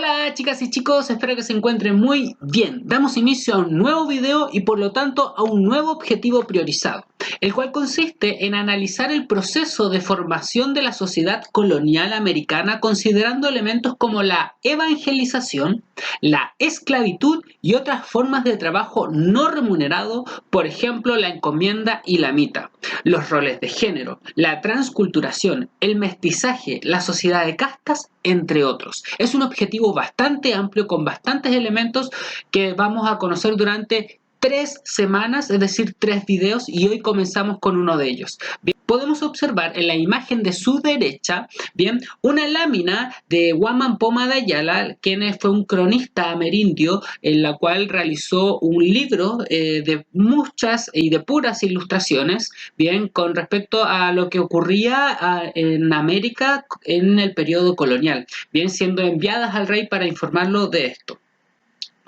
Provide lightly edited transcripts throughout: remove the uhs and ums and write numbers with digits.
Hola chicas y chicos, espero que se encuentren muy bien. Damos inicio a un nuevo video y por lo tanto a un nuevo objetivo priorizado, el cual consiste en analizar el proceso de formación de la sociedad colonial americana considerando elementos como la evangelización, la esclavitud y otras formas de trabajo no remunerado, por ejemplo la encomienda y la mita, los roles de género, la transculturación, el mestizaje, la sociedad de castas, entre otros. Es un objetivo bastante amplio con bastantes elementos que vamos a conocer durante 3 semanas, es decir, 3 videos, y hoy comenzamos con uno de ellos. Bien, podemos observar en la imagen de su derecha, bien, una lámina de Guamán Poma de Ayala, quien fue un cronista amerindio, en la cual realizó un libro de muchas y de puras ilustraciones, bien, con respecto a lo que ocurría en América en el periodo colonial, bien, siendo enviadas al rey para informarlo de esto.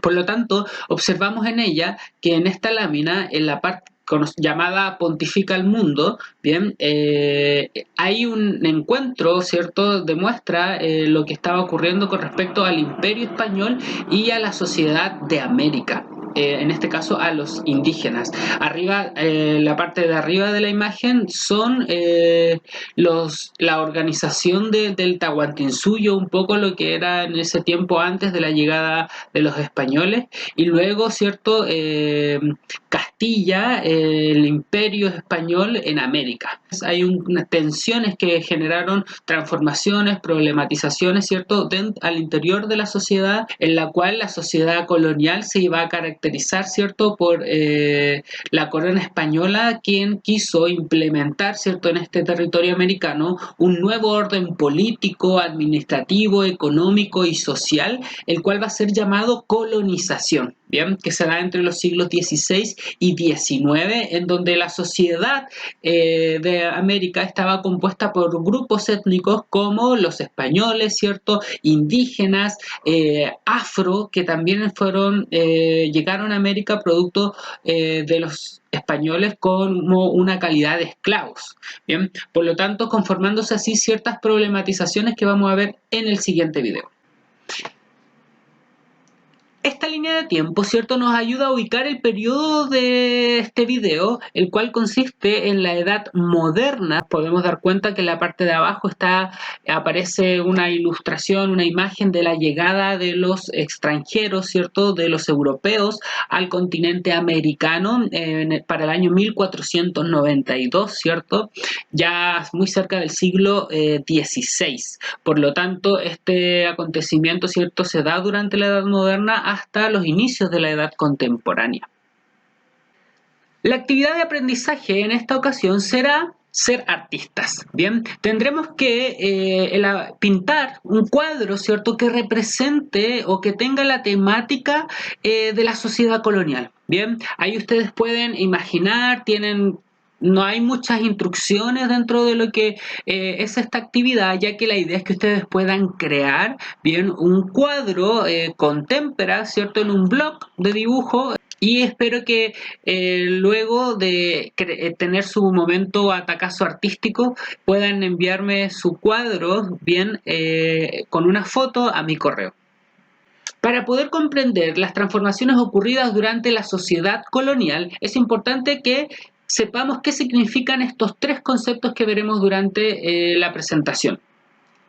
Por lo tanto, observamos en ella que en esta lámina, en la parte llamada Pontifica el Mundo, bien, hay un encuentro, ¿cierto? Demuestra lo que estaba ocurriendo con respecto al Imperio Español y a la sociedad de América. En este caso a los indígenas. Arriba, la parte de arriba de la imagen son la organización del Tahuantinsuyo, un poco lo que era en ese tiempo antes de la llegada de los españoles, y luego, ¿cierto? Castilla, el imperio español en América. Hay unas tensiones que generaron transformaciones, problematizaciones, ¿cierto? Al interior de la sociedad, en la cual la sociedad colonial se iba a caracterizar, ¿cierto? Por la corona española, quien quiso implementar, ¿cierto? En este territorio americano, un nuevo orden político, administrativo, económico y social, el cual va a ser llamado colonización, ¿bien? Que se da entre los siglos XVI y XIX, en donde la sociedad de América estaba compuesta por grupos étnicos como los españoles, ¿cierto? Indígenas, afro, que también llegaron a América producto de los españoles como una calidad de esclavos, ¿bien? Por lo tanto, conformándose así ciertas problematizaciones que vamos a ver en el siguiente video. Esta línea de tiempo, ¿cierto?, nos ayuda a ubicar el periodo de este video, el cual consiste en la edad moderna. Podemos dar cuenta que en la parte de abajo aparece una ilustración, una imagen de la llegada de los extranjeros, ¿cierto?, de los europeos al continente americano para el año 1492, ¿cierto?, ya muy cerca del siglo XVI. Por lo tanto, este acontecimiento, ¿cierto?, se da durante la Edad Moderna hasta los inicios de la Edad Contemporánea. La actividad de aprendizaje en esta ocasión será ser artistas, ¿bien? Tendremos que pintar un cuadro, ¿cierto?, que represente o que tenga la temática de la sociedad colonial, ¿bien? Ahí ustedes pueden imaginar, no hay muchas instrucciones dentro de lo que es esta actividad, ya que la idea es que ustedes puedan crear, bien, un cuadro con témpera, ¿cierto?, en un blog de dibujo. Y espero que luego de tener su momento atacazo artístico puedan enviarme su cuadro bien con una foto a mi correo. Para poder comprender las transformaciones ocurridas durante la sociedad colonial, es importante que sepamos qué significan estos 3 conceptos que veremos durante la presentación: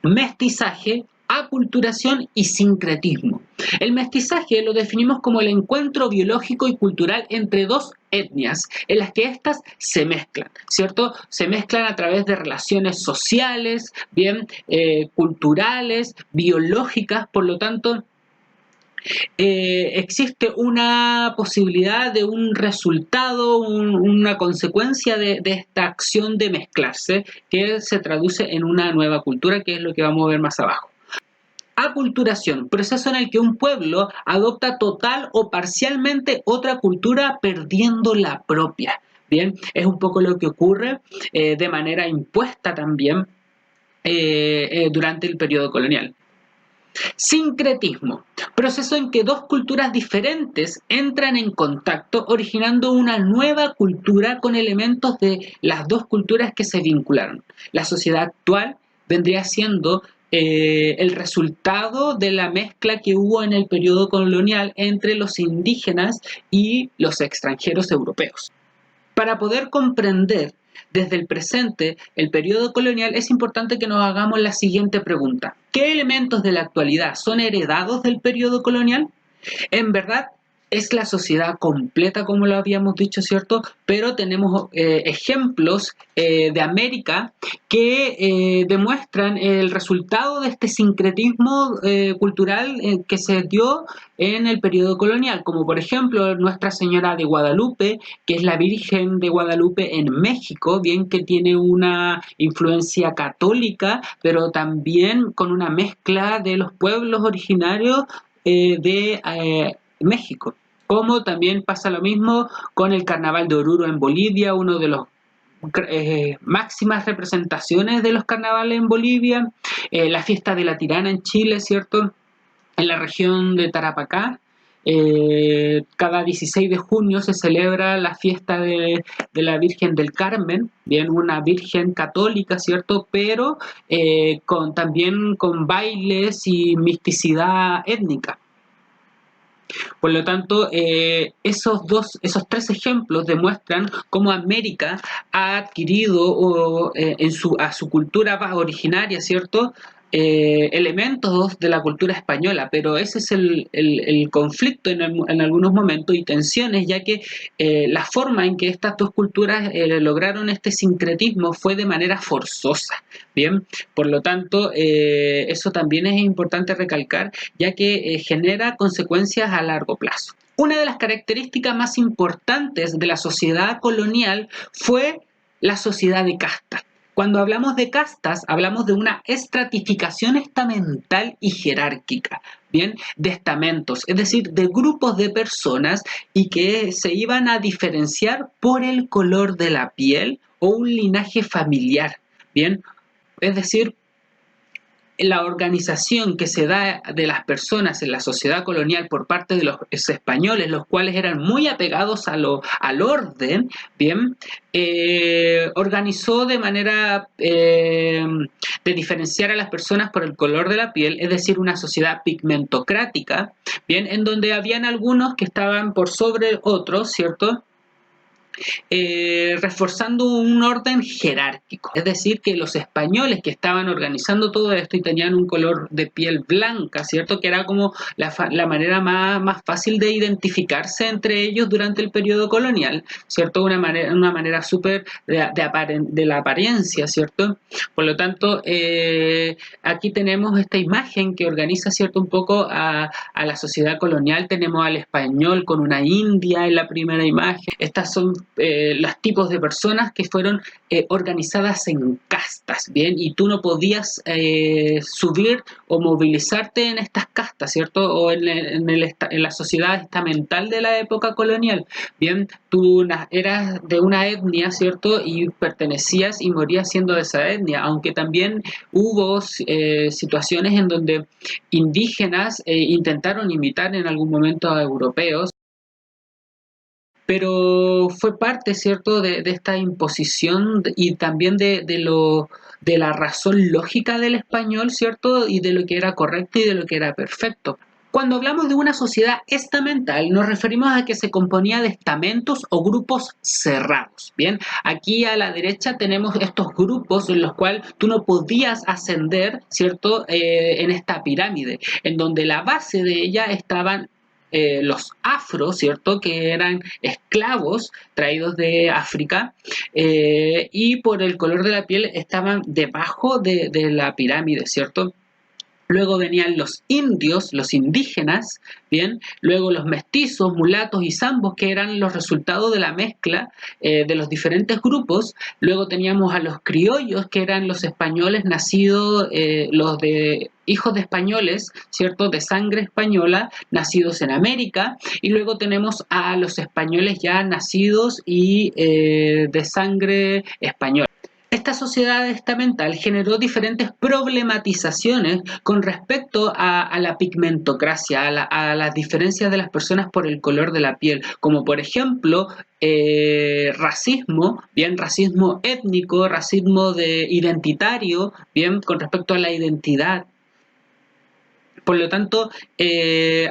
mestizaje, aculturación y sincretismo. El mestizaje lo definimos como el encuentro biológico y cultural entre dos etnias, en las que éstas se mezclan, ¿cierto? Se mezclan a través de relaciones sociales, bien, culturales, biológicas. Por lo tanto, existe una posibilidad de un resultado, una consecuencia de esta acción de mezclarse, que se traduce en una nueva cultura, que es lo que vamos a ver más abajo. Aculturación, proceso en el que un pueblo adopta total o parcialmente otra cultura perdiendo la propia. Bien, es un poco lo que ocurre de manera impuesta también durante el periodo colonial. Sincretismo, proceso en que dos culturas diferentes entran en contacto originando una nueva cultura con elementos de las dos culturas que se vincularon. La sociedad actual vendría siendo el resultado de la mezcla que hubo en el periodo colonial entre los indígenas y los extranjeros europeos. Para poder comprender desde el presente el periodo colonial es importante que nos hagamos la siguiente pregunta. ¿Qué elementos de la actualidad son heredados del periodo colonial? En verdad, es la sociedad completa, como lo habíamos dicho, ¿cierto? Pero tenemos ejemplos de América que demuestran el resultado de este sincretismo cultural que se dio en el periodo colonial, como por ejemplo Nuestra Señora de Guadalupe, que es la Virgen de Guadalupe en México, bien que tiene una influencia católica, pero también con una mezcla de los pueblos originarios de México. Como también pasa lo mismo con el Carnaval de Oruro en Bolivia, uno de los máximas representaciones de los carnavales en Bolivia, la fiesta de la Tirana en Chile, ¿cierto? En la región de Tarapacá, cada 16 de junio se celebra la fiesta de la Virgen del Carmen, bien una virgen católica, ¿cierto? Pero también con bailes y misticidad étnica. Por lo tanto, esos tres ejemplos demuestran cómo América ha adquirido a su cultura originaria, ¿cierto? Elementos de la cultura española, pero ese es el conflicto en algunos momentos y tensiones, ya que la forma en que estas dos culturas lograron este sincretismo fue de manera forzosa, ¿bien? Por lo tanto, eso también es importante recalcar, ya que genera consecuencias a largo plazo. Una de las características más importantes de la sociedad colonial fue la sociedad de castas. Cuando hablamos de castas, hablamos de una estratificación estamental y jerárquica, ¿bien? De estamentos, es decir, de grupos de personas y que se iban a diferenciar por el color de la piel o un linaje familiar, ¿bien? Es decir, la organización que se da de las personas en la sociedad colonial por parte de los españoles, los cuales eran muy apegados al orden, bien, organizó de manera de diferenciar a las personas por el color de la piel, es decir, una sociedad pigmentocrática, bien, en donde habían algunos que estaban por sobre otros, ¿cierto? Reforzando un orden jerárquico. Es decir, que los españoles que estaban organizando todo esto y tenían un color de piel blanca, ¿cierto? Que era como la manera más fácil de identificarse entre ellos durante el periodo colonial, ¿cierto? Una manera súper de la apariencia, ¿cierto? Por lo tanto, aquí tenemos esta imagen que organiza, ¿cierto? Un poco a la sociedad colonial. Tenemos al español con una india en la primera imagen. Estas son los tipos de personas que fueron organizadas en castas, ¿bien? Y tú no podías subir o movilizarte en estas castas, ¿cierto? O en la sociedad estamental de la época colonial, ¿bien? Tú eras de una etnia, ¿cierto? Y pertenecías y morías siendo de esa etnia, aunque también hubo situaciones en donde indígenas intentaron imitar en algún momento a europeos, pero fue parte, ¿cierto?, de esta imposición y también de la razón lógica del español, ¿cierto?, y de lo que era correcto y de lo que era perfecto. Cuando hablamos de una sociedad estamental, nos referimos a que se componía de estamentos o grupos cerrados. Bien, aquí a la derecha tenemos estos grupos en los cuales tú no podías ascender, ¿cierto?, en esta pirámide, en donde la base de ella estaban los afros, ¿cierto?, que eran esclavos traídos de África, y por el color de la piel estaban debajo de la pirámide, ¿cierto? Luego venían los indios, los indígenas, ¿bien? Luego los mestizos, mulatos y zambos, que eran los resultados de la mezcla de los diferentes grupos. Luego teníamos a los criollos, que eran los españoles nacidos, los de hijos de españoles, ¿cierto? De sangre española, nacidos en América. Y luego tenemos a los españoles ya nacidos y de sangre española. Esta sociedad estamental generó diferentes problematizaciones con respecto a la pigmentocracia, a las diferencias de las personas por el color de la piel, como por ejemplo racismo, bien, racismo étnico, racismo identitario, bien, con respecto a la identidad. Por lo tanto,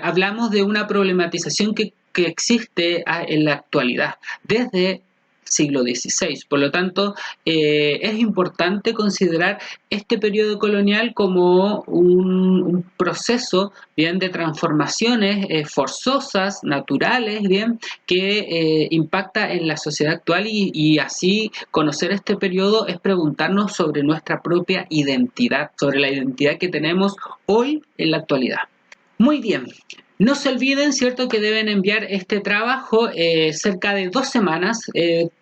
hablamos de una problematización que existe en la actualidad, desde siglo XVI. Por lo tanto, es importante considerar este periodo colonial como un proceso bien de transformaciones forzosas, naturales, bien, que impacta en la sociedad actual y así conocer este periodo es preguntarnos sobre nuestra propia identidad, sobre la identidad que tenemos hoy en la actualidad. Muy bien. No se olviden, ¿cierto?, que deben enviar este trabajo cerca de 2 semanas.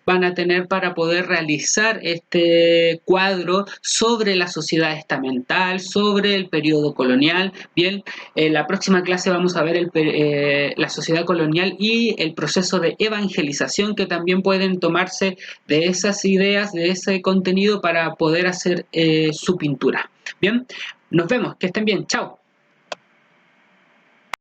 Van a tener para poder realizar este cuadro sobre la sociedad estamental, sobre el periodo colonial. Bien, en la próxima clase vamos a ver la sociedad colonial y el proceso de evangelización que también pueden tomarse de esas ideas, de ese contenido para poder hacer su pintura. Bien, nos vemos, que estén bien, chao.